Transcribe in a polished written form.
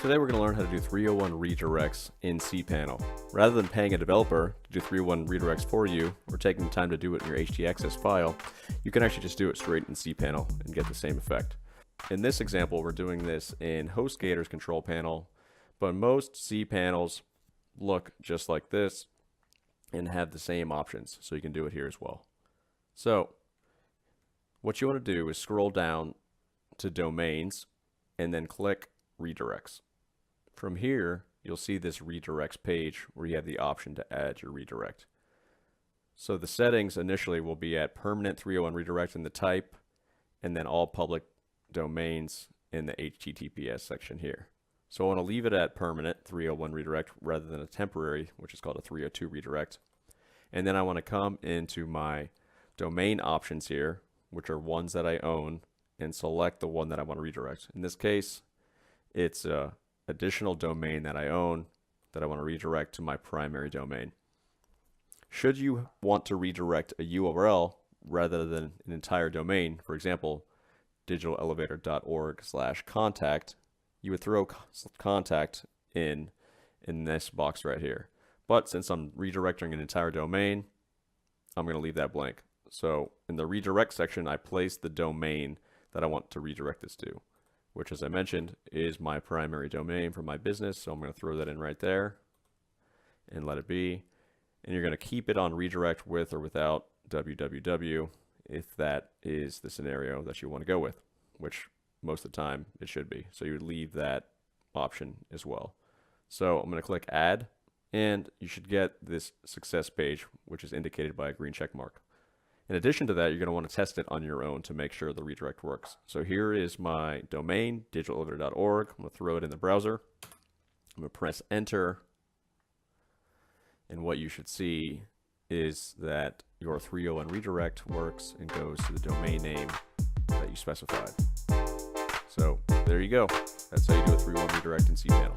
Today we're going to learn how to do 301 redirects in cPanel. Rather than paying a developer to do 301 redirects for you, or taking the time to do it in your htaccess file, you can actually just do it straight in cPanel and get the same effect. In this example, we're doing this in HostGator's control panel, but most cPanels look just like this and have the same options, so you can do it here as well. So what you want to do is scroll down to domains and then click redirects. From here, you'll see this redirects page where you have the option to add your redirect. So the settings initially will be at permanent 301 redirect in the type, and then all public domains in the HTTPS section here. So I want to leave it at permanent 301 redirect rather than a temporary, which is called a 302 redirect. And then I want to come into my domain options here, which are ones that I own, and select the one that I want to redirect. In this case, it's a additional domain that I own that I want to redirect to my primary domain. Should you want to redirect a URL rather than an entire domain, for example, digitalelevator.org/contact, you would throw contact in this box right here. But since I'm redirecting an entire domain, I'm going to leave that blank. So in the redirect section, I place the domain that I want to redirect this to, which, as I mentioned, is my primary domain for my business. So I'm going to throw that in right there and let it be. And you're going to keep it on redirect with or without www if that is the scenario that you want to go with, which most of the time it should be. So you would leave that option as well. So I'm going to click add, and you should get this success page, which is indicated by a green check mark. In addition to that, you're going to want to test it on your own to make sure the redirect works. So here is my domain, digitalelevator.org. I'm going to throw it in the browser. I'm going to press enter. And what you should see is that your 301 redirect works and goes to the domain name that you specified. So there you go. That's how you do a 301 redirect in cPanel.